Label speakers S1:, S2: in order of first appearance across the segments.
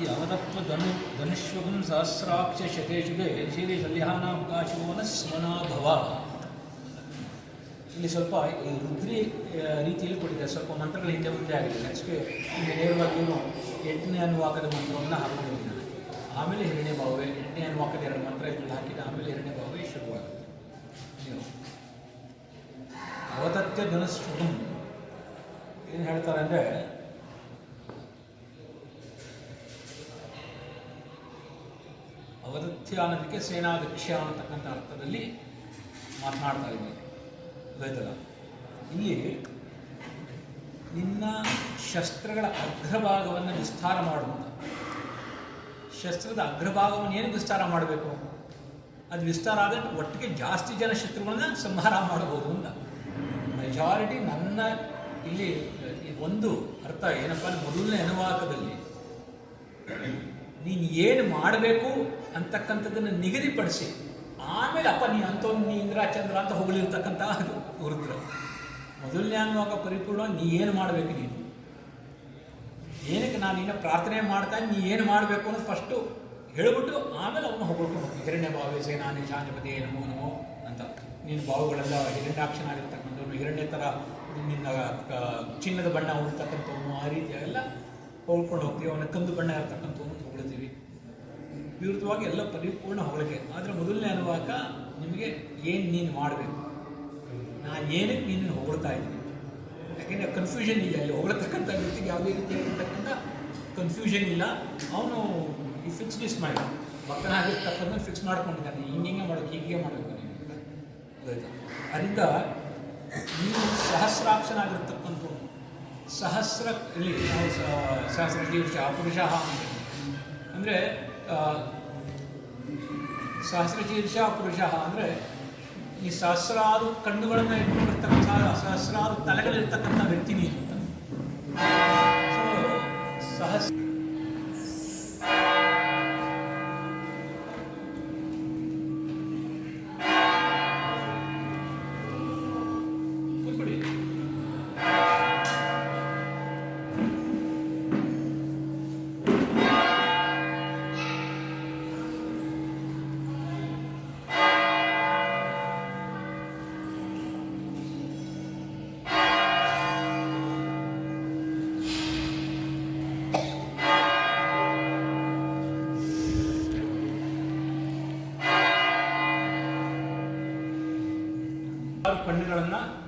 S1: ಯಾವದತ್ವಧನುಷ್ವಗಂ ಸಹಸ್ರಾಕ್ಷ ಶತೇಶುಗೆ ಶ್ರೀ ಸಲ್ಯಾನಾವಕಾಶೋನ ಸ್ಮನಾಭವ. ಇಲ್ಲಿ ಸ್ವಲ್ಪ ಈ ರುದ್ರಿ ರೀತಿಯಲ್ಲಿ ಕೊಟ್ಟಿದ್ದಾರೆ, ಸ್ವಲ್ಪ ಮಂತ್ರಗಳ ಹಿಂದೆ ಮುಂದೆ ಆಗಿದೆ. ನೆಕ್ಸ್ಟ್ ಇಲ್ಲಿ ನೇರವಾಗಿ ಇವನು 8ನೇ ಅನುವಾಕದ ಮಂತ್ರವನ್ನು ಹಾಕೊಂಡಿದ್ದಾನೆ. ಆಮೇಲೆ ಹಿರಣ್ಯ ಭಾವವೇ 8ನೇ ಅನುವಾಕದ 2 ಮಂತ್ರ ಇಲ್ಲಿ ಹಾಕಿದ ಆಮೇಲೆ ಹಿರಣ್ಯ ಭಾವವೇ ಶುರುವಾಗುತ್ತೆ. ಅವತತ್ಯ ಧನುಷ್ವಗಂ ಏನು ಹೇಳ್ತಾರೆ ಅಂದರೆ, ಅವಧತ್ಯ ಅನ್ನೋದಕ್ಕೆ ಸೇನಾಧ್ಯಕ್ಷ ಅನ್ನತಕ್ಕಂಥ ಅರ್ಥದಲ್ಲಿ ಮಾತನಾಡ್ತಾ ಇದ್ದೀನಿ. ಗೊತ್ತಾಯ್ತಲ್ಲ, ಇಲ್ಲಿ ನಿನ್ನ ಶಸ್ತ್ರಗಳ ಅಗ್ರಭಾಗವನ್ನು ವಿಸ್ತಾರ ಮಾಡುವಂಥ, ಶಸ್ತ್ರದ ಅಗ್ರಭಾಗವನ್ನು ಏನು ವಿಸ್ತಾರ ಮಾಡಬೇಕು, ಅದು ವಿಸ್ತಾರ ಆದರೆ ಒಟ್ಟಿಗೆ ಜಾಸ್ತಿ ಜನ ಶತ್ರುಗಳನ್ನ ಸಂಹಾರ ಮಾಡ್ಬೋದು ಅಂತ. ಮೆಜಾರಿಟಿ ನನ್ನ ಇಲ್ಲಿ ಒಂದು ಅರ್ಥ ಏನಪ್ಪ, ಮೊದಲನೇ ಅನುವಾಕದಲ್ಲಿ ನೀನು ಏನು ಮಾಡಬೇಕು ಅಂತಕ್ಕಂಥದ್ದನ್ನು ನಿಗದಿಪಡಿಸಿ ಆಮೇಲೆ ಅಪ್ಪ ನೀನು ಅಂಥವ್ನು ನೀ ಇಂದ್ರ ಚಂದ್ರ ಅಂತ ಹೊಗಳಿರ್ತಕ್ಕಂಥ ಅದು ರುದ್ರ. ಮೊದಲನೇ ಅನುವಾಗ ಪರಿಪೂರ್ಣ ನೀ ಏನು ಮಾಡಬೇಕು, ನೀನು ಏನಕ್ಕೆ ನಾನು ನಿನ್ನ ಪ್ರಾರ್ಥನೆ ಮಾಡ್ತಾ ನೀ ಏನು ಮಾಡಬೇಕು ಅನ್ನೋದು ಫಸ್ಟು ಹೇಳ್ಬಿಟ್ಟು ಆಮೇಲೆ ಅವನು ಹೊಗಳ್ಕೊಂಡು ಹೋಗ್ತೀವಿ. ಹಿರಣ್ಯ ಭಾವೇ ಸೇನಾನಿ ಶಾಂತಿಪತಿ ನಮೋ ನಮೋ ಅಂತ. ನೀನು ಭಾವಗಳೆಲ್ಲ ಹಿರಣ್ಯಾಕ್ಷನಾಗಿರ್ತಕ್ಕಂಥವ್ನು, ಹಿರಣ್ಯ ಥರ ನಿನ್ನ ಚಿನ್ನದ ಬಣ್ಣ ಉಳ್ತಕ್ಕಂಥವನು, ಆ ರೀತಿಯಾಗೆಲ್ಲ ಹೊಗಳ್ಕೊಂಡು ಹೋಗ್ತೀವಿ. ಅವನ ಕಂದು ಬಣ್ಣ ಇರ್ತಕ್ಕಂಥವನು ಹೊಗಳ್ತೀವಿ. ವಿರುದ್ಧವಾಗಿ ಎಲ್ಲ ಪರಿಪೂರ್ಣ ಹೊಗಳಿಕೆ. ಆದರೆ ಮೊದಲನೇ ಅನುವಾಕ ನಿಮಗೆ ಏನು ನೀನು ಮಾಡಬೇಕು, ನಾನು ಏನಕ್ಕೆ ನೀನು ಹೊಗಳ್ತಾ ಇದ್ದೀನಿ, ಯಾಕೆಂದರೆ ಕನ್ಫ್ಯೂಷನ್ ಇಲ್ಲ. ಅಲ್ಲಿ ಹೊಗಳತಕ್ಕಂಥ ವ್ಯಕ್ತಿಗೆ ಯಾವುದೇ ರೀತಿಯಾಗಿರ್ತಕ್ಕಂಥ ಕನ್ಫ್ಯೂಷನ್ ಇಲ್ಲ. ಅವನು ಈ ಫಿಕ್ಸ್ ಲಿಸ್ಟ್ ಮಾಡಿ ಭಕ್ತನಾಗಿರ್ತಕ್ಕಂಥ ಫಿಕ್ಸ್ ಮಾಡ್ಕೊಂಡಿದ್ದಾನೆ, ಹಿಂಗೆ ಮಾಡೋಕ್ಕೆ ಹೀಗೆ ಮಾಡಬೇಕು ನೀನು. ಆಯಿತಾ? ಅದರಿಂದ ನೀನು ಸಹಸ್ರಾಕ್ಷನಾಗಿರ್ತಕ್ಕಂಥ ಸಹಸ್ರ ಇಲ್ಲಿ ನಾವು ಸಹಸ್ರ ಶೀರ್ಷ ಪುರುಷ ಅಂದರೆ ಸಹಸ್ರ ಶೀರ್ಷ ಪುರುಷ ಅಂದರೆ ಈ ಸಹಸ್ರಾರು ಕಣ್ಣುಗಳನ್ನು ಇಟ್ಕೊಂಡಿರ್ತಕ್ಕಂಥ ಸಹಸ್ರಾರು ತಲೆಗಳಿರ್ತಕ್ಕಂಥ ವ್ಯಕ್ತಿ ನೀನು ಅಂತ. ಸಹಸ್ರ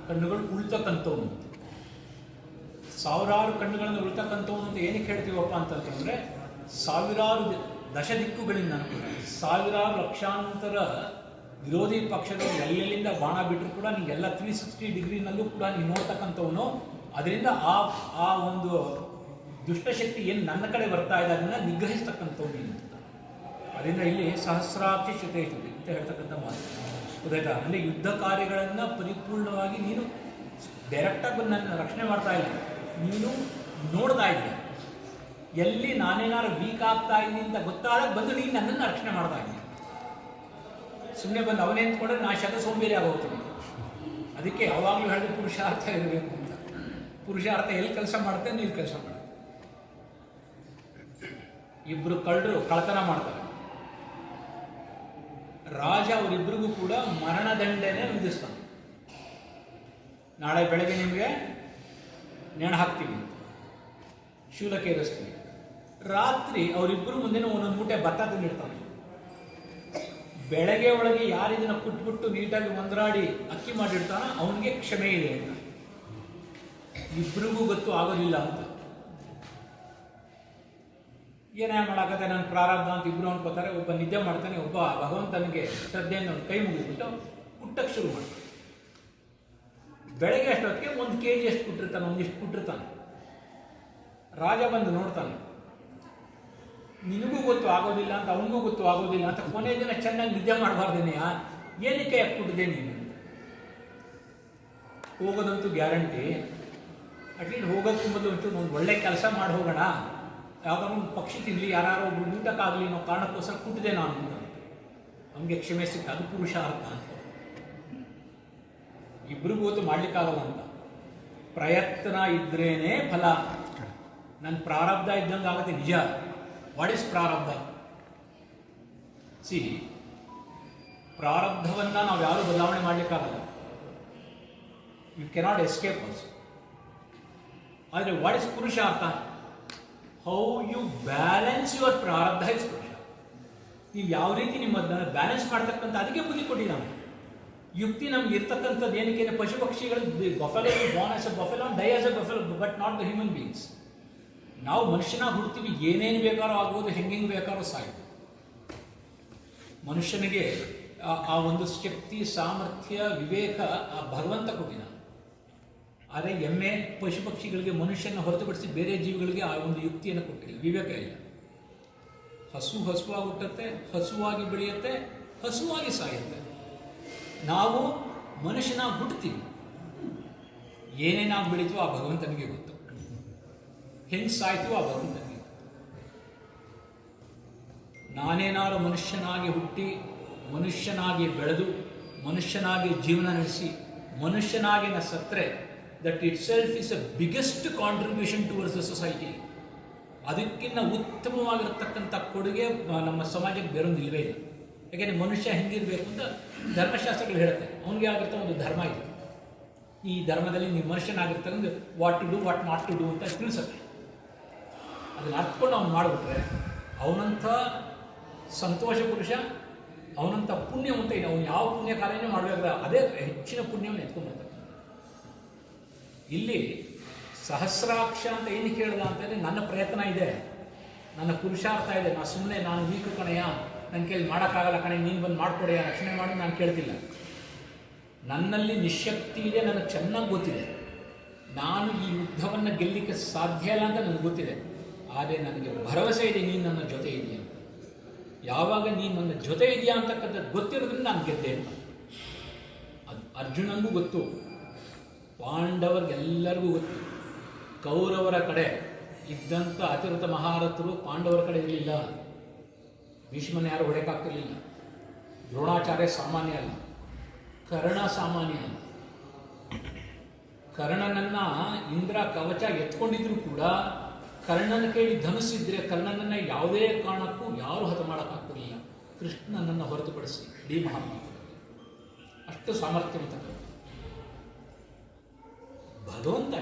S1: ಕಣ್ಣುಗಳು ಉಳ್ತಕ್ಕಂಥವ್ನು, ಸಾವಿರಾರು ಕಣ್ಣುಗಳನ್ನು ಉಳ್ತಕ್ಕಂಥವ್ನು ಅಂತ ಏನಕ್ಕೆ ಹೇಳ್ತೀವಪ್ಪ ಅಂತಂತಂದರೆ, ಸಾವಿರಾರು ದಶ ದಿಕ್ಕುಗಳಿಂದ ಸಾವಿರಾರು ಲಕ್ಷಾಂತರ ವಿರೋಧಿ ಪಕ್ಷಗಳು ಎಲ್ಲೆಲ್ಲಿಂದ ಬಾಣ ಬಿಟ್ಟರು ಕೂಡ ನೀಗೆಲ್ಲ 360 ಡಿಗ್ರಿನಲ್ಲೂ ಕೂಡ ನೀನು ನೋಡ್ತಕ್ಕಂಥವನು. ಅದರಿಂದ ಆ ಒಂದು ದುಷ್ಟಶಕ್ತಿ ಏನು ನನ್ನ ಕಡೆ ಬರ್ತಾ ಇದೆ ಅದನ್ನು ನಿಗ್ರಹಿಸ್ತಕ್ಕಂಥವ್ನು ನೀನು ಅಂತ. ಅದರಿಂದ ಇಲ್ಲಿ ಸಹಸ್ರಾಕ್ಷಿ ಶತೇಶುತಿ ಅಂತ ಹೇಳ್ತಕ್ಕಂಥ ಮಾತು. ಗೊತ್ತಾಯ್ತಾ? ಅಂದರೆ ಯುದ್ಧ ಕಾರ್ಯಗಳನ್ನು ಪರಿಪೂರ್ಣವಾಗಿ ನೀನು ಡೈರೆಕ್ಟಾಗಿ ಬಂದು ನನ್ನ ರಕ್ಷಣೆ ಮಾಡ್ತಾ ಇಲ್ಲ, ನೀನು ನೋಡ್ತಾ ಇದೆಯಾ. ಎಲ್ಲಿ ನಾನೇನಾದ್ರು ವೀಕ್ ಆಗ್ತಾ ಇದ್ದೀನಿ ಅಂತ ಗೊತ್ತಾದಾಗ ಬಂದು ನೀನು ನನ್ನನ್ನು ರಕ್ಷಣೆ ಮಾಡ್ತಾ ಇದ್ದೀನಿ. ಸುಮ್ಮನೆ ಬಂದು ಅವನೇ ನಿಂತ್ಕೊಂಡ್ರೆ ನಾ ಸೋಂಬೇರಿ ಆಗೋಗ್ತೀನಿ. ಅದಕ್ಕೆ ಯಾವಾಗಲೂ ಹೇಳಿದ್ರೆ ಪುರುಷಾರ್ಥ ಇರಬೇಕು ಅಂತ. ಪುರುಷಾರ್ಥ ಎಲ್ಲಿ ಕೆಲಸ ಮಾಡುತ್ತೆ ನೀನು ಕೆಲಸ ಮಾಡ. ಇಬ್ಬರು ಕಳ್ಳರು ಕಳ್ಳತನ ಮಾಡ್ತಾರೆ. ರಾಜ ಅವರಿಬ್ಬರಿಗೂ ಕೂಡ ಮರಣದಂಡನೆ ವಿಧಿಸ್ತಾನೆ. ನಾಳೆ ಬೆಳಗ್ಗೆ ನಿಮಗೆ ನೇಣು ಹಾಕ್ತೀವಿ, ಶೂಲಕ್ಕೆ ಏರಿಸ್ತೀವಿ. ರಾತ್ರಿ ಅವರಿಬ್ಬರು ಮುಂದೆನೂ ಒಂದೊಂದು ಮೂಟೆ ಭತ್ತ ತಂದಿರ್ತಾನೆ. ಬೆಳಗ್ಗೆ ಒಳಗೆ ಯಾರು ಇದನ್ನು ಕುಟ್ಬಿಟ್ಟು ನೀಟಾಗಿ ಒಂದರಾಡಿ ಅಕ್ಕಿ ಮಾಡಿರ್ತಾನೋ ಅವನಿಗೆ ಕ್ಷಮೆ ಇದೆ ಅಂತ. ಇಬ್ಬರಿಗೂ ಗೊತ್ತು ಆಗೋದಿಲ್ಲ ಅಂತ. ಏನೇ ಮಾಡಾಕತ್ತೆ ನನ್ನ ಪ್ರಾರಬ್ಧ ಅಂತ ಇಬ್ಬರು ಅನ್ಕೋತಾರೆ. ಒಬ್ಬ ನಿದ್ದೆ ಮಾಡ್ತಾನೆ, ಒಬ್ಬ ಭಗವಂತನಿಗೆ ಶ್ರದ್ಧೆಯಿಂದ ಒಂದು ಕೈ ಮುಗಿದ್ಬಿಟ್ಟು ಕುಟ್ಟಕ್ಕೆ ಶುರು ಮಾಡ್ತಾನೆ. ಬೆಳಗ್ಗೆ ಅಷ್ಟೊತ್ತಿಗೆ 1 kg ಎಷ್ಟು ಕುಟ್ಟಿರ್ತಾನೆ, ಒಂದಿಷ್ಟು ಕುಟ್ಟಿರ್ತಾನೆ. ರಾಜ ಬಂದು ನೋಡ್ತಾನೆ, ನಿನಗೂ ಗೊತ್ತು ಆಗೋದಿಲ್ಲ ಅಂತ, ಅವನಿಗೂ ಗೊತ್ತು ಆಗೋದಿಲ್ಲ ಅಂತ. ಕೊನೆ ದಿನ ಚೆನ್ನಾಗಿ ನಿದ್ದೆ ಮಾಡಬಾರ್ದೇನೆ, ಏನಕ್ಕೆ ಯಾಕೆ ಕುಟ್ಟಿದೆ ನೀನು? ಹೋಗೋದಂತೂ ಗ್ಯಾರಂಟಿ. ಅಟ್ಲೀಸ್ಟ್ ಹೋಗೋದಕ್ಕೆ ಮೊದಲು ಒಂಚೂರು ಒಂದು ಒಳ್ಳೆ ಕೆಲಸ ಮಾಡಿ ಹೋಗೋಣ, ಯಾವುದಾದ್ರು ಒಂದು ಪಕ್ಷಿ ತಿನ್ನಲಿ, ಯಾರು ಒಬ್ರು ಊಟಕ್ಕಾಗಲಿ ಅನ್ನೋ ಕಾರಣಕ್ಕೋಸ್ಕರ ಕುಟ್ಟಿದೆ ನಾನು ಅಂತ. ಅವನಿಗೆ ಕ್ಷಮೆ ಸಿಕ್ಕ, ಅದು ಪುರುಷಾರ್ಥ ಅಂತ. ಇಬ್ಬರಿಗೂ ಗೊತ್ತು ಮಾಡಲಿಕ್ಕಾಗಲ್ಲ ಅಂತ. ಪ್ರಯತ್ನ ಇದ್ರೇನೆ ಫಲ. ನನ್ನ ಪ್ರಾರಬ್ಧ ಇದ್ದಂಗೆ ಆಗುತ್ತೆ ನಿಜ, ವಾಟ್ ಈಸ್ ಪ್ರಾರಬ್ಧ? ಸಿ, ಪ್ರಾರಬ್ಧವನ್ನು ನಾವು ಯಾರೂ ಬದಲಾವಣೆ ಮಾಡಲಿಕ್ಕಾಗಲ್ಲ. You cannot escape also. ಆದರೆ ವಾಟ್ ಇಸ್ ಪುರುಷಾರ್ಥ? ಹೌ ಯು ಬ್ಯಾಲೆನ್ಸ್ ಯುವರ್ ಪ್ರಾರಬ್ಧ ಇಸ್ ಪುರುಷ. ನೀವು ಯಾವ ರೀತಿ ನಿಮ್ಮ ಬ್ಯಾಲೆನ್ಸ್ ಮಾಡ್ತಕ್ಕಂಥ ಅದಕ್ಕೆ ಬುದ್ಧಿ ಕೊಟ್ಟಿದ್ದಾನೆ. ಯುಕ್ತಿ ನಮ್ಗೆ ಇರ್ತಕ್ಕಂಥದ್ದು ಏನಕ್ಕೆ? ಪಶು ಪಕ್ಷಿಗಳು buffalo Born as A buffalo, dye as A buffalo, but not the human beings. ನಾವು ಮನುಷ್ಯನಾಗಿ ಹುಡ್ತೀವಿ, ಏನೇನು ಬೇಕಾದ್ರೂ ಆಗ್ಬೋದು, ಹೆಂಗೆ ಬೇಕಾದ್ರೂ ಸಾಯ್ಬೋದು. ಮನುಷ್ಯನಿಗೆ ಆ ಒಂದು ಶಕ್ತಿ, ಸಾಮರ್ಥ್ಯ, ವಿವೇಕ ಆ ಭಗವಂತ ಕೊಟ್ಟಿನ. ಆದರೆ ಎಮ್ಮೆ, ಪಶು ಪಕ್ಷಿಗಳಿಗೆ, ಮನುಷ್ಯನ ಹೊರತುಪಡಿಸಿ ಬೇರೆ ಜೀವಿಗಳಿಗೆ ಆ ಒಂದು ಯುಕ್ತಿಯನ್ನು ಕೊಟ್ಟಿಲ್ಲ, ವಿವೇಕ ಇಲ್ಲ. ಹಸುವಾಗಿ ಹುಟ್ಟುತ್ತೆ, ಹಸುವಾಗಿ ಬೆಳೆಯುತ್ತೆ, ಹಸುವಾಗಿ ಸಾಯುತ್ತೆ. ನಾವು ಮನುಷ್ಯನಾಗಿ ಹುಟ್ಟುತ್ತೀವಿ, ಏನೇನಾಗಿ ಬೆಳೀತೀವೋ ಆ ಭಗವಂತನಿಗೆ ಗೊತ್ತು, ಹೆಂಗೆ ಸಾಯ್ತೀವೋ ಆ ಭಗವಂತನಿಗೆ ಗೊತ್ತು. ನಾನೇನಾದ್ರು ಮನುಷ್ಯನಾಗಿ ಹುಟ್ಟಿ, ಮನುಷ್ಯನಾಗಿ ಬೆಳೆದು, ಮನುಷ್ಯನಾಗಿ ಜೀವನ ನಡೆಸಿ, ಮನುಷ್ಯನಾಗಿ ನಾ ಸತ್ತರೆ, that it self is a biggest contribution towards the society. ಅದಕ್ಕಿಂತ ಉತ್ತಮವಾಗಿರತಕ್ಕಂಥ ಕೊಡುಗೆ ನಮ್ಮ ಸಮಾಜಕ್ಕೆ ಬೇರೊಂದು ಇಲ್ಲವೇ ಇಲ್ಲ. ಯಾಕೆಂದರೆ ಮನುಷ್ಯ ಹೆಂಗಿರಬೇಕು ಅಂತ ಧರ್ಮಶಾಸ್ತ್ರಗಳು ಹೇಳುತ್ತೆ. ಅವನಿಗೆ ಆಗಿರ್ತ ಒಂದು ಧರ್ಮ ಇದೆ. ಈ ಧರ್ಮದಲ್ಲಿ ನೀವು ಮನುಷ್ಯನಾಗಿರ್ತಕ್ಕಂಥ what to do, what not to do ಅಂತ ತಿಳಿಸುತ್ತೆ. ಅದನ್ನು ಅರ್ಥಕೊಂಡು ಅವ್ನು ಮಾಡಿಬಿಟ್ರೆ ಅವನಂಥ ಸಂತೋಷ ಪುರುಷ, ಅವನಂಥ ಪುಣ್ಯವಂತ ಇದೆ. ಅವನು ಯಾವ ಪುಣ್ಯ ಕಾರ್ಯನೂ ಮಾಡಬೇಕಾದ್ರೆ ಅದೇ ಹೆಚ್ಚಿನ ಪುಣ್ಯವನ್ನು ಎತ್ಕೊಂಡ್ಬರ್ತಾನೆ. ಇಲ್ಲಿ ಸಹಸ್ರಾಕ್ಷ ಅಂತ ಏನು ಕೇಳಿದ ಅಂತಂದರೆ, ನನ್ನ ಪ್ರಯತ್ನ ಇದೆ, ನನ್ನ ಪುರುಷಾರ್ಥ ಇದೆ, ನಾನು ವೀಕು ಕಣೆಯ, ನನ್ನ ಕೈಲಿ ಮಾಡೋಕ್ಕಾಗಲ್ಲ ಕಣೆ, ನೀನು ಬಂದು ಮಾಡಿಕೊಡೆಯ, ರಕ್ಷಣೆ ಮಾಡಿ ನಾನು ಕೇಳ್ತಿಲ್ಲ. ನನ್ನಲ್ಲಿ ನಿಶಕ್ತಿ ಇದೆ, ನನಗೆ ಚೆನ್ನಾಗಿ ಗೊತ್ತಿದೆ. ನಾನು ಈ ಯುದ್ಧವನ್ನು ಗೆಲ್ಲಲಿಕ್ಕೆ ಸಾಧ್ಯ ಇಲ್ಲ ಅಂತ ನನಗೆ ಗೊತ್ತಿದೆ. ಆದರೆ ನನಗೆ ಭರವಸೆ ಇದೆ, ನೀನು ನನ್ನ ಜೊತೆ ಇದೆಯಾ ಅಂತ. ಯಾವಾಗ ನೀನು ನನ್ನ ಜೊತೆ ಇದೆಯಾ ಅಂತಕ್ಕಂಥದ್ದು ಗೊತ್ತಿರೋದ್ರಿಂದ ನಾನು ಗೆದ್ದೆ ಅಂತ. ಅದು ಅರ್ಜುನನಿಗೂ ಗೊತ್ತು, ಪಾಂಡವರಿಗೆಲ್ಲರಿಗೂ ಗೊತ್ತು. ಕೌರವರ ಕಡೆ ಇದ್ದಂಥ ಅತಿರಥ ಮಹಾರಥರು ಪಾಂಡವರ ಕಡೆ ಇರಲಿಲ್ಲ. ಭೀಷ್ಮನ ಯಾರು ಹೊಡೆಯಕ್ಕಾಗ್ತಿರ್ಲಿಲ್ಲ. ದ್ರೋಣಾಚಾರ್ಯ ಸಾಮಾನ್ಯ ಅಲ್ಲ, ಕರ್ಣ ಸಾಮಾನ್ಯ ಅಲ್ಲ. ಕರ್ಣನನ್ನು ಇಂದ್ರ ಕವಚ ಎತ್ಕೊಂಡಿದ್ರು ಕೂಡ ಕರ್ಣನ ಕೇಳಿ ಧನುಸ್ಸಿದ್ರೆ ಕರ್ಣನನ್ನು ಯಾವುದೇ ಕಾರಣಕ್ಕೂ ಯಾರೂ ಹತ ಮಾಡೋಕ್ಕಾಗ್ತಿರಲಿಲ್ಲ, ಕೃಷ್ಣನನ್ನು ಹೊರತುಪಡಿಸಿ ಇಡೀ ಮಹಾಭಾರತ. ಅಷ್ಟು ಸಾಮರ್ಥ್ಯವಂತ ಭಗವಂತ.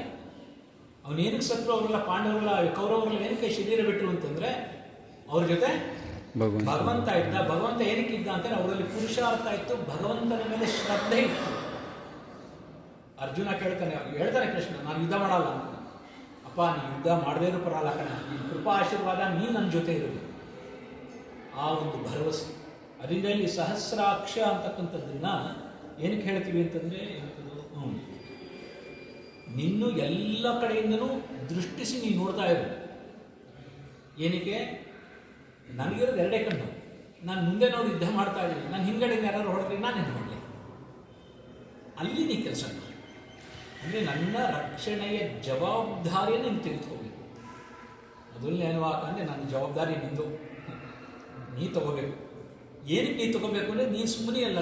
S1: ಅವನೇನಕ್ಕೆ ಸತ್ರು ಅವರೆಲ್ಲ, ಪಾಂಡವರೆಲ್ಲ, ಕೌರವರೆಲ್ಲ ಏನಕ್ಕೆ ಶರೀರ ಬಿಟ್ಟರು ಅಂತಂದರೆ ಅವ್ರ ಜೊತೆ ಭಗವಂತ ಇದ್ದ. ಭಗವಂತ ಏನಕ್ಕೆ ಇದ್ದ ಅಂತಂದರೆ ಅವರಲ್ಲಿ ಪುರುಷಾರ್ಥ ಇತ್ತು, ಭಗವಂತನ ಮೇಲೆ ಶ್ರದ್ಧೆ ಇತ್ತು. ಅರ್ಜುನ ಹೇಳ್ತಾನೆ ಕೃಷ್ಣ, ನಾನು ಯುದ್ಧ ಮಾಡಲ್ಲ ಅಂತ. ಅಪ್ಪ, ನೀನು ಯುದ್ಧ ಮಾಡದೇ ಇರೋ ಪರಲ್ಲ ಕಣ, ನೀನು ಕೃಪಾ ಆಶೀರ್ವಾದ, ನೀನು ನನ್ನ ಜೊತೆ ಇರೋದು, ಆ ಒಂದು ಭರವಸೆ. ಅದರಿಂದ ಇಲ್ಲಿ ಸಹಸ್ರಾಕ್ಷ ಅಂತಕ್ಕಂಥದ್ದನ್ನ ಏನಕ್ಕೆ ಹೇಳ್ತೀವಿ ಅಂತಂದರೆ, ನಿನ್ನೂ ಎಲ್ಲ ಕಡೆಯಿಂದನೂ ದೃಷ್ಟಿಸಿ ನೀನು ನೋಡ್ತಾ ಇರು. ಏನಕ್ಕೆ? ನನಗಿರೋದು ಎರಡೇ ಕಣ್ಣು. ನಾನು ಮುಂದೆ ನೋಡಿ ಯುದ್ಧ ಮಾಡ್ತಾ ಇದ್ದೀನಿ, ನಾನು ಹಿಂದ್ಗಡೆಯಿಂದ ಯಾರು ಹೊಡೆದ್ರೆ ನಾನೇನು ಮಾಡಲಿ? ಅಲ್ಲಿ ನೀ ಕೆಲಸ ಮಾಡು. ಅಂದರೆ ನನ್ನ ರಕ್ಷಣೆಯ ಜವಾಬ್ದಾರಿಯನ್ನು ನೀನು ತೆಗೆದುಕೋಬೇಕು. ಮೊದಲನೇ ಅನುವಾಕ ಅಂದರೆ ನನ್ನ ಜವಾಬ್ದಾರಿ ನಿಂದು, ನೀ ತಗೋಬೇಕು. ಏನಕ್ಕೆ ನೀ ತಗೋಬೇಕು ಅಂದರೆ, ನೀನು ಸುಮ್ಮನೆ ಅಲ್ಲ,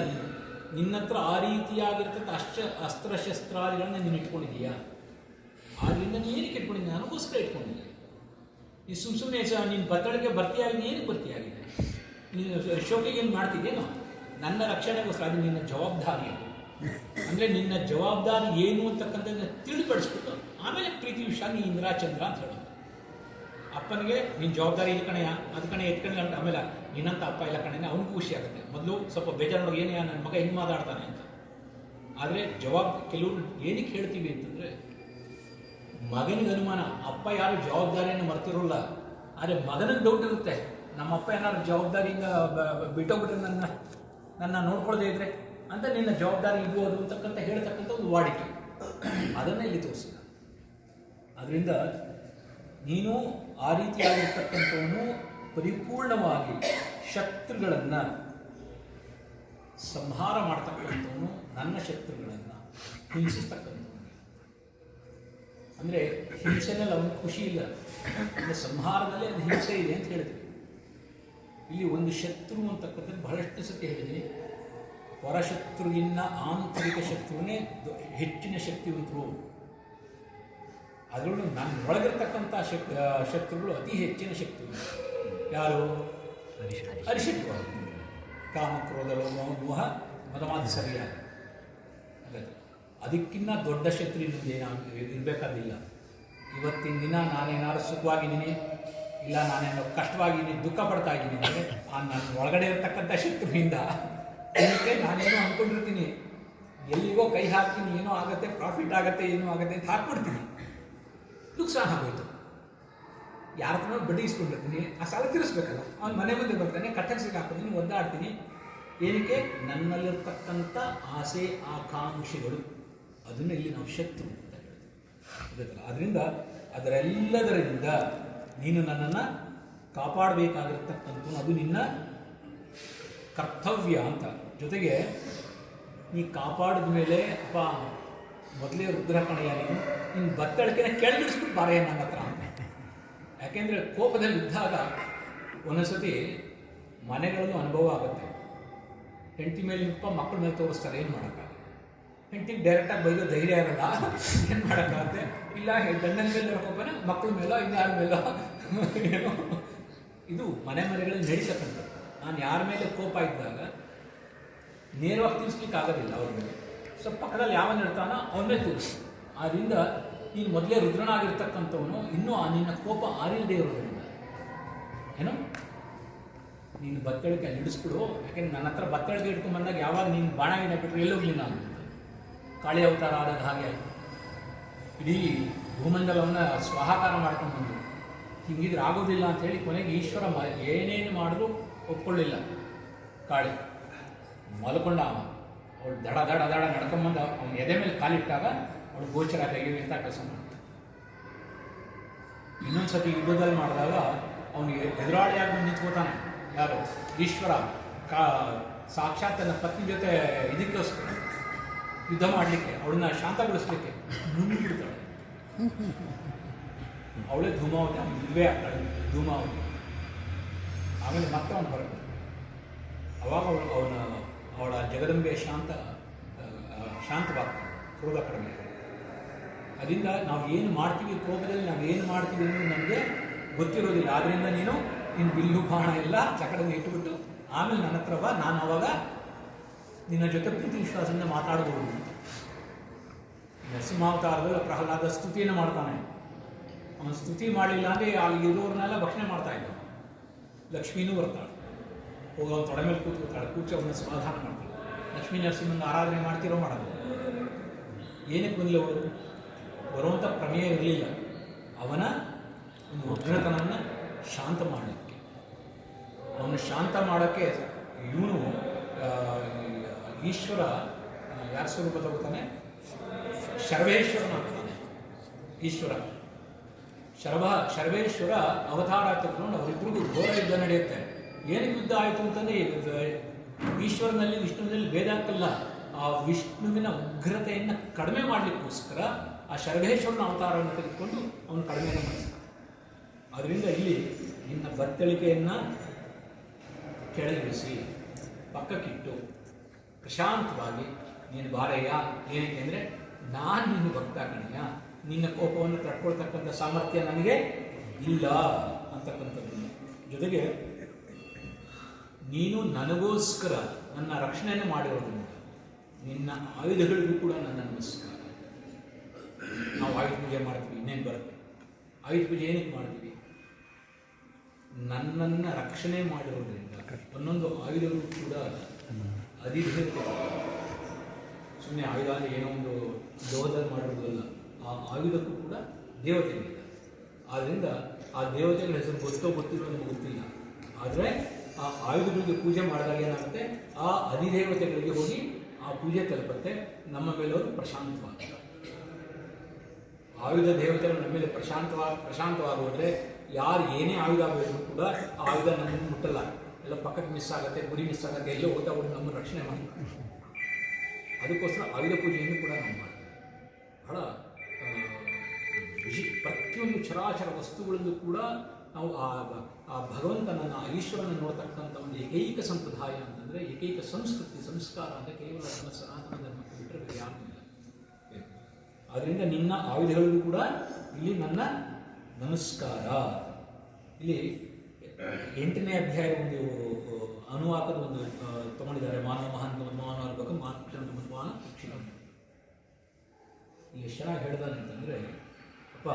S1: ನಿನ್ನ ಹತ್ರ ಆ ರೀತಿಯಾಗಿರ್ತಕ್ಕಂಥ ಅಸ್ತ್ರಶಸ್ತ್ರಾದಿಗಳನ್ನ ನೀನು ಇಟ್ಕೊಂಡಿದ್ದೀಯಾ? ಆದ್ದರಿಂದ ನೀನು ಏನಕ್ಕೆ ಇಟ್ಕೊಂಡಿದ್ದೀನಿ? ನನಗೋಸ್ಕರ ಇಟ್ಕೊಂಡಿದ್ದೀನಿ. ನೀನು ಸುಮ್ಮನೆ ನೀನು ಬತ್ತಳಿಗೆ ಭರ್ತಿಯಾಗಿದೆ, ಏನಕ್ಕೆ ಭರ್ತಿಯಾಗಿದೆ? ನೀನು ಶೋಕಿಗೆ ಏನು ಮಾಡ್ತಿದ್ದೇನೋ? ನನ್ನ ರಕ್ಷಣೆಗೋಸ್ಕರ. ಅದು ನಿನ್ನ ಜವಾಬ್ದಾರಿ. ಅದು ಅಂದರೆ ನಿನ್ನ ಜವಾಬ್ದಾರಿ ಏನು ಅಂತಕ್ಕಂಥದ್ದನ್ನ ತಿಳಿಪಡಿಸ್ಬಿಟ್ಟು ಆಮೇಲೆ ಪ್ರೀತಿ ವಿಷಯ ನೀ ಇಂದ್ರಾಚಂದ್ರ ಅಂತ ಹೇಳೋದು. ಅಪ್ಪನಿಗೆ ನೀನು ಜವಾಬ್ದಾರಿ ಇಲ್ಲ ಕಣೆಯ, ಅದು ಕಣೆ ಎತ್ಕಣೆ ಅಂತ. ಆಮೇಲೆ ನಿನ್ನಂತ ಅಪ್ಪ ಇಲ್ಲ ಕಣೆ, ಅವನಿಗೂ ಖುಷಿ ಆಗುತ್ತೆ. ಮೊದಲು ಸ್ವಲ್ಪ ಬೇಜಾರು ನೋಡಿ, ಏನೇ ನನ್ನ ಮಗ ಹೆಂಗೆ ಮಾತಾಡ್ತಾನೆ ಅಂತ. ಆದರೆ ಕೆಲವರು ಏನಕ್ಕೆ ಹೇಳ್ತೀವಿ ಅಂತಂದರೆ, ಮಗನಿಗೆ ಅನುಮಾನ, ಅಪ್ಪ ಯಾರು ಜವಾಬ್ದಾರಿಯನ್ನು ಮರ್ತಿರೋಲ್ಲ. ಆದರೆ ಮಗನಿಗೆ ಡೌಟ್ ಇರುತ್ತೆ, ನಮ್ಮ ಅಪ್ಪ ಏನಾದ್ರು ಜವಾಬ್ದಾರಿಯಿಂದ ಬಿಟ್ಟೋಗ್ಬಿಟ್ರೆ ನನ್ನ ನೋಡ್ಕೊಳ್ಳದೆ ಇದ್ರೆ ಅಂತ, ನಿನ್ನ ಜವಾಬ್ದಾರಿ ಇರ್ಬೋದು ಅಂತಕ್ಕಂಥ ಹೇಳ್ತಕ್ಕಂಥ ಒಂದು ವಾಡಿಕೆ. ಅದನ್ನು ಇಲ್ಲಿ ತೋರಿಸಿದ. ಅದರಿಂದ ನೀನು ಆ ರೀತಿಯಾಗಿರ್ತಕ್ಕಂಥವನು ಪರಿಪೂರ್ಣವಾಗಿ ಶತ್ರುಗಳನ್ನು ಸಂಹಾರ ಮಾಡ್ತಕ್ಕಂಥವನು, ನನ್ನ ಶತ್ರುಗಳನ್ನು ಹಿಂಸಿಸ್ತಕ್ಕಂಥವನು. ಅಂದರೆ ಹಿಂಸೆನಲ್ಲಿ ಅವನಿಗೆ ಖುಷಿ ಇಲ್ಲ, ಅಂದರೆ ಸಂಹಾರದಲ್ಲಿ ಅದು ಹಿಂಸೆ ಇದೆ ಅಂತ ಹೇಳಿದ್ವಿ. ಇಲ್ಲಿ ಒಂದು ಶತ್ರು ಅಂತಕ್ಕಂಥದ್ದು ಬಹಳಷ್ಟು ಸತ್ಯ ಹೇಳಿದ್ದೀನಿ. ಹೊರಶತ್ರುವಿನ ಆಂತರಿಕ ಶತ್ರುವೇ ಹೆಚ್ಚಿನ ಶಕ್ತಿವಂತರು. ಅದರಲ್ಲೂ ನನ್ನ ಒಳಗಿರ್ತಕ್ಕಂಥ ಶತ್ರುಗಳು ಅತಿ ಹೆಚ್ಚಿನ ಶಕ್ತಿವಂತರು. ಯಾರು? ಅರಿಷಟ್ವ. ಕಾಮ ಕ್ರೋಧ ಲೋಭ ಮೋಹ ಮದಮಾತ್ಸರ್ಯ. ಅದಕ್ಕಿಂತ ದೊಡ್ಡ ಶತ್ರು ಇರಬೇಕಾದಿಲ್ಲ. ಇವತ್ತಿನ ದಿನ ನಾನೇನಾದ್ರು ಸುಖವಾಗಿದ್ದೀನಿ, ಇಲ್ಲ ನಾನೇನೋ ಕಷ್ಟವಾಗಿದ್ದೀನಿ, ದುಃಖ ಪಡ್ತಾ ಇದ್ದೀನಿ ಅಂದರೆ ಆ ನನ್ನ ಒಳಗಡೆ ಇರತಕ್ಕಂಥ ಶತ್ರುವಿಂದ ಇದಕ್ಕೆ ನಾನೇನೋ ಅಂದ್ಕೊಂಡಿರ್ತೀನಿ, ಎಲ್ಲಿಗೋ ಕೈ ಹಾಕ್ತೀನಿ, ಏನೋ ಆಗುತ್ತೆ, ಪ್ರಾಫಿಟ್ ಆಗುತ್ತೆ, ಏನೋ ಆಗುತ್ತೆ ಅಂತ ಹಾಕ್ಬಿಡ್ತೀನಿ, ನುಕ್ಸಾನ್ ಆಗೋಯ್ತು. ಯಾರ ಹತ್ರ ಬಡ್ಡಿ ಇಸ್ಕೊಂಡಿರ್ತೀನಿ, ಆ ಸಾಲ ತೀರಿಸ್ಬೇಕಲ್ಲ. ಅವ್ನು ಮನೆ ಮುಂದೆ ಬರ್ತಾನೆ, ಕಟ್ಟಕ್ಕೆ ಸಿಗಾಕ್ತೀನಿ, ಒದ್ದಾಡ್ತೀನಿ. ಏನಕ್ಕೆ? ನನ್ನಲ್ಲಿರ್ತಕ್ಕಂಥ ಆಸೆ ಆಕಾಂಕ್ಷೆಗಳು, ಅದನ್ನು ಇಲ್ಲಿ ನಾವು ಶತ್ರು ಅಂತ ಹೇಳ್ತೀವಿ. ಅದರಿಂದ ಅದರೆಲ್ಲದರಿಂದ ನೀನು ನನ್ನನ್ನು ಕಾಪಾಡಬೇಕಾಗಿರ್ತಕ್ಕಂಥ ಅದು ನಿನ್ನ ಕರ್ತವ್ಯ ಅಂತ. ಜೊತೆಗೆ ನೀ ಕಾಪಾಡಿದ ಮೇಲೆ ಅಪ್ಪ ಮೊದಲೇ ರುದ್ರಕಣೆಯ ನಿನ್ನ ಬತ್ತಳಿಕೆನ ಕೆಳಗಿಡಿಸ್ಬಿಟ್ಟು ಬಾರೆಯ ನನ್ನ ಹತ್ರ ಅಂತ. ಯಾಕೆಂದರೆ ಕೋಪದಲ್ಲಿದ್ದಾಗ ಒಂದೊಂದ್ಸತಿ ಮನೆಗಳಲ್ಲೂ ಅನುಭವ ಆಗುತ್ತೆ. ಹೆಂಡತಿ ಮೇಲೆ ನಿಂಪ ಮಕ್ಕಳ ಮೇಲೆ ತೋರಿಸ್ತಾರೆ, ಏನು ಮಾಡೋಕ್ಕಾಗಲ್ಲ. ಹೆಂಡತಿಗೆ ಡೈರೆಕ್ಟಾಗಿ ಬೈದೋ ಧೈರ್ಯ ಇರಲ್ಲ, ಏನು ಮಾಡೋಕ್ಕಾಗುತ್ತೆ. ಇಲ್ಲ ಗಂಡನ ಮೇಲೆ ಹೇಳ್ಕೊಬ್ಬನ ಮಕ್ಕಳ ಮೇಲೋ ಇನ್ಯಾರ ಮೇಲೋ ಏನೋ. ಇದು ಮನೆಗಳಲ್ಲಿ ನಡೀತಕ್ಕಂಥದ್ದು. ನಾನು ಯಾರ ಮೇಲೆ ಕೋಪ ಇದ್ದಾಗ ನೇರವಾಗಿ ತಿಳಿಸ್ಲಿಕ್ಕೆ ಆಗೋದಿಲ್ಲ ಅವ್ರ ಮೇಲೆ. ಸ್ವಲ್ಪ ಪಕ್ಕದಲ್ಲಿ ಯಾವನು ಇರ್ತಾನೋ ಅವನ ಮೇಲೆ ತಿಳಿಸು. ಆದ್ದರಿಂದ ನೀನು ಮೊದಲೇ ರುದ್ರನಾಗಿರ್ತಕ್ಕಂಥವನು ಇನ್ನೂ ನಿನ್ನ ಕೋಪ ಆರಿಲ್ಲದೆ ಇರೋದ್ರಿಂದ ಏನೋ ನೀನು ಬತ್ತಳಿಕೆ ಅಲ್ಲಿ ಇಡಿಸ್ಬಿಡು. ಯಾಕೆಂದ್ರೆ ನನ್ನ ಹತ್ರ ಬತ್ತಳಿಕೆ ಇಟ್ಕೊಂಡು ಬಂದಾಗ ಯಾವಾಗ ನೀನು ಬಾಣ ಗಿಣ ಬಿಟ್ಟರೆ ಎಲ್ಲೋಗ್ಲಿ ನಾನು ಕಾಳಿ ಅವತಾರ ಆದಾಗ ಹಾಗೆ ಇಡೀ ಭೂಮಂಡಲವನ್ನು ಸ್ವಾಹಾಕಾರ ಮಾಡ್ಕೊಂಡು ಬಂದು ಹಿಂಗಿದ್ರೆ ಆಗೋದಿಲ್ಲ ಅಂಥೇಳಿ ಕೊನೆಗೆ ಈಶ್ವರ ಏನೇನು ಮಾಡಿದ್ರು ಒಪ್ಕೊಳ್ಳಿಲ್ಲ. ಕಾಳಿ ಮಲ್ಕೊಂಡ ಅವಳು ದಡ ದಡ ದಡ ನಡ್ಕೊಂಬಂದು ಅವನ ಎದೆ ಮೇಲೆ ಕಾಲಿಟ್ಟಾಗ ಅವಳು ಗೋಚರ ತೆಗೆಯುವಂಥ ಕೆಲಸ ಮಾಡ್ತಾನೆ. ಇನ್ನೊಂದು ಸತಿ ಯುದ್ಧದಲ್ಲಿ ಮಾಡಿದಾಗ ಅವನಿಗೆ ಎದುರಾಳಿಯಾಗಿ ನಿಂತ್ಕೋತಾನೆ. ಯಾರು? ಈಶ್ವರ ಸಾಕ್ಷಾತ್ ತನ್ನ ಪತ್ನಿ ಜೊತೆ ಇದಕ್ಕೋಸ್ಕರ ಯುದ್ಧ ಮಾಡಲಿಕ್ಕೆ, ಅವಳನ್ನ ಶಾಂತಗೊಳಿಸ್ಲಿಕ್ಕೆ ನುಂಗಿಬಿಡ್ತಾಳೆ. ಅವಳೇ ಧೂಮಾವತಿ, ಅವನು ಮದುವೆ ಆಗ್ತಾಳೆ ಧೂಮಾವತಿ. ಆಮೇಲೆ ಮತ್ತೆ ಅವನು ಬರಬೇಕು. ಅವಾಗ ಅವಳ ಜಗದಂಬೆ ಶಾಂತವಾಗ್ತಾಳೆ, ಕ್ರೋಧ ಕಡಿಮೆ. ಅದರಿಂದ ನಾವು ಏನು ಮಾಡ್ತೀವಿ, ಕೋಪದಲ್ಲಿ ನಾವು ಏನು ಮಾಡ್ತೀವಿ ಅನ್ನೋದು ನಮಗೆ ಗೊತ್ತಿರೋದಿಲ್ಲ. ಆದ್ದರಿಂದ ನೀನು ನಿನ್ನ ಬಿಲ್ಲು ಬಾಣ ಎಲ್ಲ ಚಕಡನ್ನು ಇಟ್ಟುಬಿಟ್ಟು ಆಮೇಲೆ ನನ್ನ ಹತ್ರ ಬಾ, ನಾನು ಅವಾಗ ನಿನ್ನ ಜೊತೆ ಪ್ರೀತಿ ವಿಶ್ವಾಸದಿಂದ ಮಾತಾಡ್ಬೋದು. ನರಸಿಂಹಾವತಾರದಲ್ಲಿ ಪ್ರಹ್ಲಾದ ಸ್ತುತಿಯನ್ನು ಮಾಡ್ತಾನೆ. ಅವನು ಸ್ತುತಿ ಮಾಡಲಿಲ್ಲ ಅಂದರೆ ಅಲ್ಲಿ ಇರೋರ್ನೆಲ್ಲ ಭಕ್ಷಣೆ ಮಾಡ್ತಾ ಇದ್ದ. ಲಕ್ಷ್ಮೀನೂ ಬರ್ತಾಳೆ, ಹೋಗಿ ಅವನು ತೊಡೆ ಮೇಲೆ ಕೂತ್ಕೊಳ್ತಾಳೆ, ಕೂಚೆ ಅವನ್ನ ಸಮಾಧಾನ ಮಾಡ್ತಾಳೆ. ಲಕ್ಷ್ಮೀ ನರಸಿಂಹನ ಆರಾಧನೆ ಮಾಡ್ತಿರೋ ಮಾಡೋದು. ಏನಕ್ಕೆ ಬಂದಿಲ್ಲ ಅವರು? ಬರುವಂಥ ಪ್ರಮೇಯ ಇರಲಿಲ್ಲ. ಅವನ ಒಂದು ಉಗ್ರತನವನ್ನು ಶಾಂತ ಮಾಡಲಿಕ್ಕೆ, ಅವನು ಶಾಂತ ಮಾಡೋಕ್ಕೆ ಇವನು ಈಶ್ವರ ಯಾರ ಸ್ವರೂಪ ತಗೋತಾನೆ? ಶರ್ವೇಶ್ವರನಾಗ್ತಾನೆ ಈಶ್ವರ. ಶರ್ವೇಶ್ವರ ಅವತಾರ ತಗೊಂಡು ಅವರಿಬ್ಬರಿಗೂ ಘೋರ ಯುದ್ಧ ನಡೆಯುತ್ತೆ. ಏನಕ್ಕೆ ಯುದ್ಧ ಆಯಿತು ಅಂತಂದರೆ ಈಶ್ವರನಲ್ಲಿ ವಿಷ್ಣುವಿನಲ್ಲಿ ಭೇದ ಆಗ್ತಿಲ್ಲ. ಆ ವಿಷ್ಣುವಿನ ಉಗ್ರತೆಯನ್ನು ಕಡಿಮೆ ಮಾಡಲಿಕ್ಕೋಸ್ಕರ ಆ ಶರ್ವೇಶ್ವರನ ಅವತಾರವನ್ನು ತೆಗೆದುಕೊಂಡು ಅವನು ಕಡಿಮೆಯನ್ನು ಮಾಡಿಸ್ತಾನೆ. ಅದರಿಂದ ಇಲ್ಲಿ ನಿನ್ನ ಬತ್ತಳಿಕೆಯನ್ನು ಕೆಳಗಿಳಿಸಿ ಪಕ್ಕಕ್ಕಿಟ್ಟು ಪ್ರಶಾಂತವಾಗಿ ನೀನು ಬಾರಯ್ಯ. ಏನಕ್ಕೆ ಅಂದರೆ ನಾನು ನಿನ್ನ ಭಕ್ತ ಕಣಯ್ಯ, ನಿನ್ನ ಕೋಪವನ್ನು ತಡ್ಕೊಳ್ತಕ್ಕಂಥ ಸಾಮರ್ಥ್ಯ ನನಗೆ ಇಲ್ಲ ಅಂತಕ್ಕಂಥದ್ದು. ಜೊತೆಗೆ ನೀನು ನನಗೋಸ್ಕರ ನನ್ನ ರಕ್ಷಣೆಯನ್ನು ಮಾಡಿರೋದ್ರಿಂದ ನಿನ್ನ ಆಯುಧಗಳಿಗೂ ಕೂಡ ನನ್ನ ನಮಸ್ಕಾರ. ನಾವು ಆಯುಧ ಪೂಜೆ ಮಾಡ್ತೀವಿ, ಇನ್ನೇನು ಬರುತ್ತೆ? ಆಯುಧ ಪೂಜೆ ಏನಕ್ಕೆ ಮಾಡ್ತೀವಿ? ನನ್ನನ್ನು ರಕ್ಷಣೆ ಮಾಡಿರೋದ್ರಿಂದ. ಒಂದೊಂದು ಆಯುಧಗಳು ಕೂಡ ಅಧಿದೇವತೆ. ಸುಮ್ಮನೆ ಆಯುಧ ಅಂದರೆ ಏನೋ ಒಂದು ಲೋಹದಲ್ಲಿ ಮಾಡಿರೋದಲ್ಲ, ಆ ಆಯುಧಕ್ಕೂ ಕೂಡ ದೇವತೆಗಳಿದೆ. ಆದ್ದರಿಂದ ಆ ದೇವತೆಗಳ ಹೆಸರು ಗೊತ್ತಿರೋ ನಮಗೆ ಗೊತ್ತಿಲ್ಲ. ಆದರೆ ಆ ಆಯುಧಗಳಿಗೆ ಪೂಜೆ ಮಾಡಿದಾಗ ಏನಾಗುತ್ತೆ? ಆ ಅಧಿದೇವತೆಗಳಿಗೆ ಹೋಗಿ ಆ ಪೂಜೆ ತಲುಪುತ್ತೆ. ನಮ್ಮ ಮೇಲೆ ಅವರು ಪ್ರಶಾಂತವಾಗ್ತಾರೆ. ಆಯುಧ ದೇವತೆಗಳು ನಮ್ಮ ಮೇಲೆ ಪ್ರಶಾಂತವಾಗೋದ್ರೆ ಯಾರು ಏನೇ ಆಯುಧ ಬೇಕು ಕೂಡ ಆ ಆಯುಧ ನಮ್ಮನ್ನು ಮುಟ್ಟಲ್ಲ. ಎಲ್ಲ ಪಕ್ಕಕ್ಕೆ ಮಿಸ್ ಆಗುತ್ತೆ, ಗುರಿ ಮಿಸ್ ಆಗುತ್ತೆ, ಎಲ್ಲೋ ಹೋಗ್ತಾ ಹೋಗಿ ನಮ್ಮನ್ನು ರಕ್ಷಣೆ ಮಾಡ್ತಾರೆ. ಅದಕ್ಕೋಸ್ಕರ ಆಯುಧ ಪೂಜೆಯನ್ನು ಕೂಡ ನಾವು ಮಾಡ್ತೀವಿ. ಬಹಳ ಪ್ರತಿಯೊಂದು ಚರಾಚರ ವಸ್ತುಗಳಲ್ಲೂ ಕೂಡ ನಾವು ಆ ಭಗವಂತನನ್ನು, ಆ ಈಶ್ವರನ ನೋಡ್ತಕ್ಕಂಥ ಒಂದು ಏಕೈಕ ಸಂಪ್ರದಾಯ ಅಂತಂದರೆ, ಏಕೈಕ ಸಂಸ್ಕೃತಿ ಸಂಸ್ಕಾರ ಅಂದರೆ ಕೇವಲ ನಮ್ಮ ಸನಾತನ ಧರ್ಮಕ್ಕೆ ಬಿಟ್ಟರೆ ಯಾರು ಇಲ್ಲ. ಆದ್ದರಿಂದ ನಿನ್ನ ಆಯುಧಗಳಿಗೂ ಕೂಡ ಇಲ್ಲಿ ನನ್ನ ನಮಸ್ಕಾರ. ಇಲ್ಲಿ 8ನೇ ಅಧ್ಯಾಯ ಒಂದು ಅನುವಾಕದ ಒಂದು ತಗೊಂಡಿದ್ದಾರೆ. ಮಾನವ ಮಹಾನ್ ಮಾನವ ಬಗ್ಗೆ ಮಾನವ ಶಿಕ್ಷಣ ಎಷ್ಟು ಚೆನ್ನಾಗಿ ಹೇಳ್ದಾನೆ ಅಂತಂದರೆ, ಅಪ್ಪ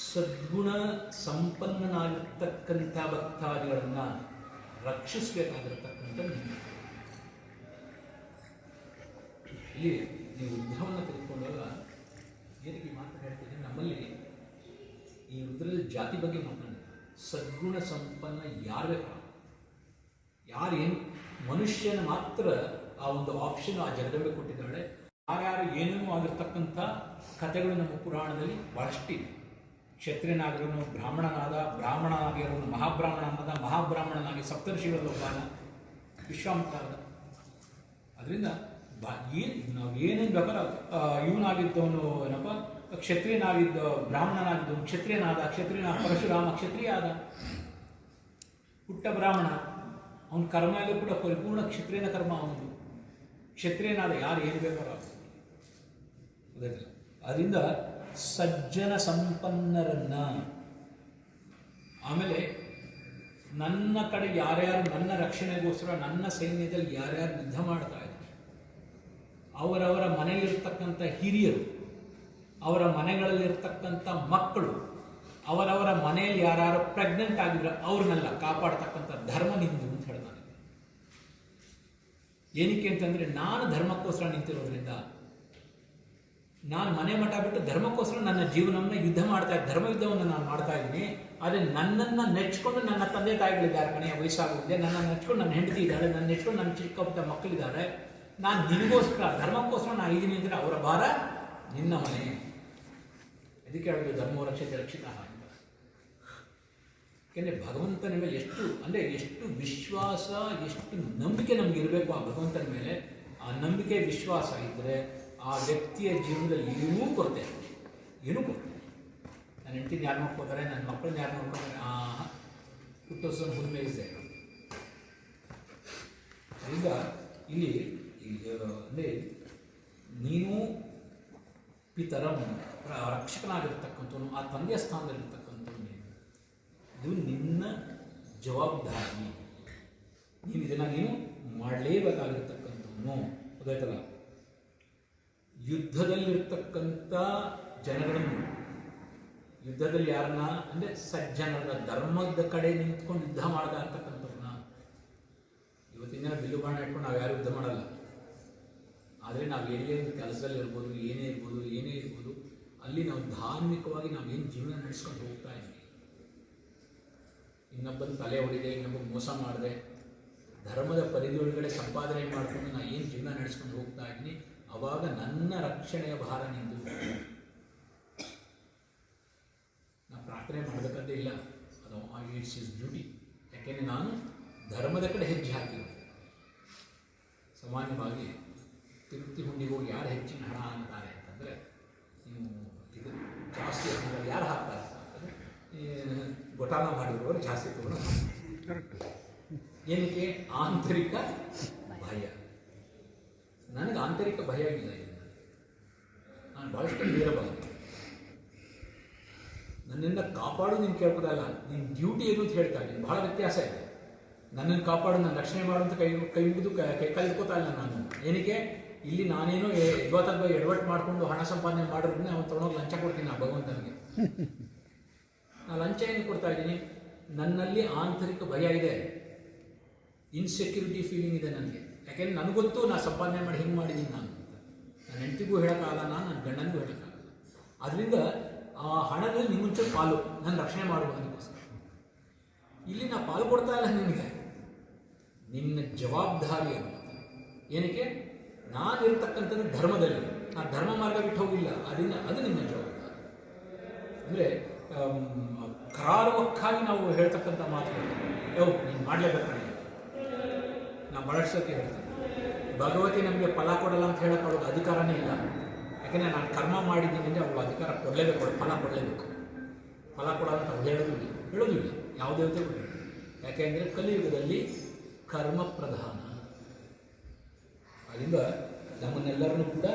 S1: ಸದ್ಗುಣ ಸಂಪನ್ನನಾಗಿರ್ತಕ್ಕಂಥ ಭಕ್ತಾದಿಗಳನ್ನು ರಕ್ಷಿಸಬೇಕಾಗಿರ್ತಕ್ಕಂಥ ಇಲ್ಲಿ ನೀವು ರುದ್ರವನ್ನು ತೆಗೆದುಕೊಂಡಾಗ ಏನಕ್ಕೆ ಮಾತು ಹೇಳ್ತೀನಿ, ನಮ್ಮಲ್ಲಿ ಈ ರುದ್ರಲ್ಲಿ ಜಾತಿ ಬಗ್ಗೆ ಮಾತನಾಡಿದ ಸದ್ಗುಣ ಸಂಪನ್ನ ಯಾರು ಬೇಕು, ಯಾರು ಏನು ಮನುಷ್ಯನ ಮಾತ್ರ ಆ ಒಂದು ಆಪ್ಷನ್ ಆ ಜಗದಲ್ಲೇ ಕೊಟ್ಟಿದ್ದಾಳೆ. ಯಾರ್ಯಾರು ಏನೇನೋ ಆಗಿರ್ತಕ್ಕಂಥ ಕಥೆಗಳು ನಮ್ಮ ಪುರಾಣದಲ್ಲಿ ಭಾಳಷ್ಟಿವೆ. ಕ್ಷತ್ರಿಯನಾಗಿರೋನು ಬ್ರಾಹ್ಮಣನಾದ, ಬ್ರಾಹ್ಮಣನಾಗಿರೋನು ಮಹಾಬ್ರಾಹ್ಮಣನಾದ, ಮಹಾಬ್ರಾಹ್ಮಣನಾಗಿ ಸಪ್ತರ್ಷಿಗಳೊಬ್ಬಾದ, ವಿಶ್ವಾಮಿತ್ರ ಆದ. ಅದರಿಂದ ನಾವು ಏನೇನು ಬೇಕಾದ್ರೆ ಇವನಾಗಿದ್ದವನು ಏನಪ್ಪ ಕ್ಷತ್ರಿಯನಾಗಿದ್ದ, ಬ್ರಾಹ್ಮಣನಾಗಿದ್ದವನು ಕ್ಷತ್ರಿಯನಾದ ಪರಶುರಾಮ ಕ್ಷತ್ರಿಯ ಆದ, ಪುಟ್ಟ ಬ್ರಾಹ್ಮಣ ಅವನ ಕರ್ಮ ಎಲ್ಲ ಕೂಡ ಪರಿಪೂರ್ಣ ಕ್ಷತ್ರಿಯನ ಕರ್ಮ. ಅವನು ಕ್ಷತ್ರಿಯನಾದ ಯಾರು ಏನು ಬೇಕಾರೋ ಅದರಿಂದ ಸಜ್ಜನ ಸಂಪನ್ನರನ್ನ, ಆಮೇಲೆ ನನ್ನ ಕಡೆ ಯಾರ್ಯಾರು ನನ್ನ ರಕ್ಷಣೆಗೋಸ್ಕರ ನನ್ನ ಸೈನ್ಯದಲ್ಲಿ ಯಾರ್ಯಾರು ಯುದ್ಧ ಮಾಡ್ತಾ ಇದ್ದಾರೆ, ಅವರವರ ಮನೆಯಲ್ಲಿರ್ತಕ್ಕಂಥ ಹಿರಿಯರು, ಅವರ ಮನೆಗಳಲ್ಲಿರ್ತಕ್ಕಂಥ ಮಕ್ಕಳು, ಅವರವರ ಮನೆಯಲ್ಲಿ ಯಾರು ಪ್ರೆಗ್ನೆಂಟ್ ಆಗಿದ್ರೆ ಅವ್ರನ್ನೆಲ್ಲ ಕಾಪಾಡ್ತಕ್ಕಂಥ ಧರ್ಮ ನಿಂದು ಅಂತ ಹೇಳ್ತಾನೆ. ಏನಕ್ಕೆ ಅಂತಂದರೆ ನಾನು ಧರ್ಮಕ್ಕೋಸ್ಕರ ನಿಂತಿರೋದ್ರಿಂದ, ನಾನು ಮನೆ ಮಠ ಬಿಟ್ಟು ಧರ್ಮಕ್ಕೋಸ್ಕರ ನನ್ನ ಜೀವನವನ್ನು ಯುದ್ಧ ಮಾಡ್ತಾ ಇದ್ದೆ, ಧರ್ಮ ಯುದ್ಧವನ್ನು ನಾನು ಮಾಡ್ತಾ ಇದ್ದೀನಿ. ಆದರೆ ನನ್ನನ್ನು ನೆಚ್ಕೊಂಡು ನನ್ನ ತಂದೆ ತಾಯಿಗಳಿದ್ದಾರೆ, ಕಣೆಯ ವಯಸ್ಸಾಗಿದೆ, ನನ್ನನ್ನು ನೆಚ್ಕೊಂಡು ನನ್ನ ಹೆಂಡತಿ ಇದ್ದಾಳೆ, ನನ್ನ ನೆಚ್ಕೊಂಡು ನನ್ನ ಚಿಕ್ಕ ಪುಟ್ಟ ಮಕ್ಕಳಿದ್ದಾರೆ. ನಾನು ನಿನಗೋಸ್ಕರ ಧರ್ಮಕ್ಕೋಸ್ಕರ ನಾನು ಇದ್ದೀನಿ ಅಂದರೆ ಅವರ ಭಾರ ನಿನ್ನ ಮನೆ. ಇದಕ್ಕೆ ಹೇಳೋದು ಧರ್ಮೋ ರಕ್ಷತೆ ರಕ್ಷಿತ ಅಂತ. ಯಾಕೆಂದರೆ ಭಗವಂತನ ಮೇಲೆ ಎಷ್ಟು ವಿಶ್ವಾಸ, ಎಷ್ಟು ನಂಬಿಕೆ ನಮ್ಗೆ ಇರಬೇಕು ಆ ಭಗವಂತನ ಮೇಲೆ. ಆ ನಂಬಿಕೆ ವಿಶ್ವಾಸ ಇದ್ದರೆ ಆ ವ್ಯಕ್ತಿಯ ಜೀವನದಲ್ಲಿ ಏನೂ ಕೊರತೆ. ನನ್ನ ಹೆಂಡತಿನ ಯಾರು ನೋಡ್ಕೋತಾರೆ, ನನ್ನ ಮಕ್ಕಳನ್ನ ಯಾರು ನೋಡ್ಕೋತಾರೆ, ಹುಟ್ಟೋಸನ ಹುಣ್ಣಿಮೆ ಇದೆ. ಈಗ ಇಲ್ಲಿ ಅಂದರೆ ನೀನು ಪಿತರಂ ರಕ್ಷಕನಾಗಿರ್ತಕ್ಕಂಥವನು, ಆ ತಂದೆಯ ಸ್ಥಾನದಲ್ಲಿರ್ತಕ್ಕಂಥವ್ನು ನೀನು. ಇದು ನಿನ್ನ ಜವಾಬ್ದಾರಿ. ನೀನು ಇದನ್ನು ನೀನು ಮಾಡಲೇಬೇಕಾಗಿರ್ತಕ್ಕಂಥವನು. ಗೊತ್ತಾಯ್ತಲ್ಲ? ಯುದ್ಧದಲ್ಲಿರ್ತಕ್ಕಂಥ ಜನಗಳನ್ನು, ಯುದ್ಧದಲ್ಲಿ ಯಾರನ್ನ ಅಂದರೆ ಸಜ್ಜನರ ಧರ್ಮದ ಕಡೆ ನಿಂತ್ಕೊಂಡು ಯುದ್ಧ ಮಾಡ್ತಾ ಇರ್ತಕ್ಕಂಥವ್ರನ್ನ. ಇವತ್ತಿನ ದಿನ ಬಿಲ್ಲು ಬಾಣ ಇಟ್ಕೊಂಡು ನಾವು ಯಾರು ಯುದ್ಧ ಮಾಡಲ್ಲ. ಆದರೆ ನಾವು ಎಲ್ಲೇ ಕೆಲಸದಲ್ಲಿ ಇರ್ಬೋದು, ಏನೇ ಇರ್ಬೋದು, ಅಲ್ಲಿ ನಾವು ಧಾರ್ಮಿಕವಾಗಿ ನಾವೇನು ಜೀವನ ನಡೆಸ್ಕೊಂಡು ಹೋಗ್ತಾ ಇದ್ದೀವಿ. ಇನ್ನೊಬ್ಬನ ತಲೆ ಹೊಡಿದೆ, ಇನ್ನೊಬ್ಬ ಮೋಸ ಮಾಡಿದೆ, ಧರ್ಮದ ಪರಿಧಿಯೊಳಗಡೆ ಸಂಪಾದನೆ ಮಾಡಿಕೊಂಡು ನಾನು ಏನು ಜೀವನ ನಡೆಸ್ಕೊಂಡು ಹೋಗ್ತಾ ಇದ್ದೀನಿ, ಆವಾಗ ನನ್ನ ರಕ್ಷಣೆಯ ಭಾರ ನಿಂದು. ನಾನು ಪ್ರಾರ್ಥನೆ ಮಾಡಬೇಕಂತ ಇಲ್ಲ, ಅದು ಇಟ್ಸ್ ಇಸ್ ಡ್ಯೂಟಿ. ಯಾಕೆಂದರೆ ನಾನು ಧರ್ಮದ ಕಡೆ ಹೆಜ್ಜೆ ಹಾಕಿರೋದು. ಸಾಮಾನ್ಯವಾಗಿ ತಿರುಪತಿ ಹುಂಡಿಗೆ ಹೋಗಿ ಯಾರು ಹೆಚ್ಚಿನ ಹಣ ಅಂತಾರೆ ಅಂತಂದರೆ, ನೀವು ಇದು ಜಾಸ್ತಿ ಹಣ ಯಾರು ಹಾಕ್ತಾರೆ ಅಂತಂದರೆ ಗೊಟಾನ ಮಾಡಿರುವವರು ಜಾಸ್ತಿ ತಗೊಂಡು. ಏನಕ್ಕೆ? ಆಂತರಿಕ ಭಯ. ನನಗೆ ಆಂತರಿಕ ಭಯ ಇಲ್ಲ. ನಾನು ಭಾಳಷ್ಟು ನೇರವಾಗಿ ನನ್ನಿಂದ ಕಾಪಾಡು ನೀನು ಕೇಳ್ಬೋದಲ್ಲ, ನಿನ್ನ ಡ್ಯೂಟಿ ಏನು ಅಂತ ಹೇಳ್ತಾ ಇದ್ದೀನಿ. ಭಾಳ ವ್ಯತ್ಯಾಸ ಇದೆ. ನನ್ನನ್ನು ಕಾಪಾಡು, ನನ್ನ ರಕ್ಷಣೆ ಮಾಡು ಅಂತ ಕೈ ಮುಗಿದು ಕೈ ಹಿಡ್ಕೋತಾ ಇಲ್ಲ ನಾನು. ಏನಕ್ಕೆ? ಇಲ್ಲಿ ನಾನೇನು ಎಡವಟ್ಟು ಮಾಡಿಕೊಂಡು ಹಣ ಸಂಪಾದನೆ ಮಾಡೋದ್ರಿಂದ ಅವನು ತೊಗೊಂಡೋಗಿ ಲಂಚ ಕೊಡ್ತೀನಿ ಆ ಭಗವಂತನಿಗೆ. ನಾನು ಲಂಚ ಏನು ಕೊಡ್ತಾ ಇದ್ದೀನಿ? ನನ್ನಲ್ಲಿ ಆಂತರಿಕ ಭಯ ಇದೆ, ಇನ್ಸೆಕ್ಯೂರಿಟಿ ಫೀಲಿಂಗ್ ಇದೆ ನನಗೆ. ಯಾಕೆಂದ್ರೆ ನನಗೊತ್ತು ನಾನು ಸಂಪಾದನೆ ಮಾಡಿ ಹಿಂಗೆ ಮಾಡಿದ್ದೀನಿ ನಾನು ಅಂತ. ನನ್ನ ಹೆಂಡತಿಗೂ ಹೇಳೋಕ್ಕಾಗಲ್ಲ, ನನ್ನ ಗಂಡನಿಗೂ ಹೇಳೋಕ್ಕಾಗಲ್ಲ. ಅದರಿಂದ ಆ ಹಣದಲ್ಲಿ ನಿಮ್ಮ ಮುಂಚೆ ಪಾಲು ನನ್ನ ರಕ್ಷಣೆ ಮಾಡುವುದಕ್ಕೋಸ್ಕರ. ಇಲ್ಲಿ ನಾ ಪಾಲು ಕೊಡ್ತಾ ಇಲ್ಲ ನಿನಗೆ, ನಿನ್ನ ಜವಾಬ್ದಾರಿ ಅಂತ. ಏನಕ್ಕೆ? ನಾನಿರ್ತಕ್ಕಂಥದ್ದು ಧರ್ಮದಲ್ಲಿ, ನಾನು ಧರ್ಮ ಮಾರ್ಗ ಬಿಟ್ಟು ಹೋಗಿಲ್ಲ, ಅದರಿಂದ ಅದು ನಿಮ್ಮ ಜವಾಬ್ದಾರಿ. ಅಂದರೆ ಕರಾರುವಕ್ಕಾಗಿ ನಾವು ಹೇಳ್ತಕ್ಕಂಥ ಮಾತುಗಳು ನೀನು ಮಾಡಲೇಬೇಕು. ನಾವು ಭಾಳಷ್ಟು ಸತಿ ಹೇಳ್ತೀನಿ, ಭಗವತಿ ನಮಗೆ ಫಲ ಕೊಡಲ್ಲ ಅಂತ ಹೇಳೋಕ್ಕಾಗೋದು ಅಧಿಕಾರನೇ ಇಲ್ಲ. ಯಾಕೆಂದರೆ ನಾನು ಕರ್ಮ ಮಾಡಿದ್ದೀನಿ ಅಂದರೆ ಅವಳು ಅಧಿಕಾರ ಕೊಡಲೇಬೇಕು, ಫಲ ಕೊಡಲೇಬೇಕು. ಫಲ ಕೊಡಲ್ಲ ಅಂತ ಅವಳು ಹೇಳೋದು ಇಲ್ಲ ಯಾವ ದೇವತೆ ಕೂಡ. ಯಾಕೆಂದರೆ ಕಲಿಯುಗದಲ್ಲಿ ಕರ್ಮ ಪ್ರಧಾನ. ಅದರಿಂದ ನಮ್ಮನ್ನೆಲ್ಲರನ್ನೂ ಕೂಡ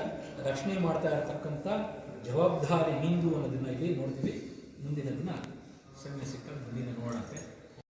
S1: ರಕ್ಷಣೆ ಮಾಡ್ತಾ ಇರತಕ್ಕಂಥ ಜವಾಬ್ದಾರಿ ನಿಂದು ಅನ್ನೋದನ್ನು ಇಲ್ಲಿ ನೋಡ್ತೀವಿ. ಮುಂದಿನ ದಿನ ಸಮಸ್ಯೆ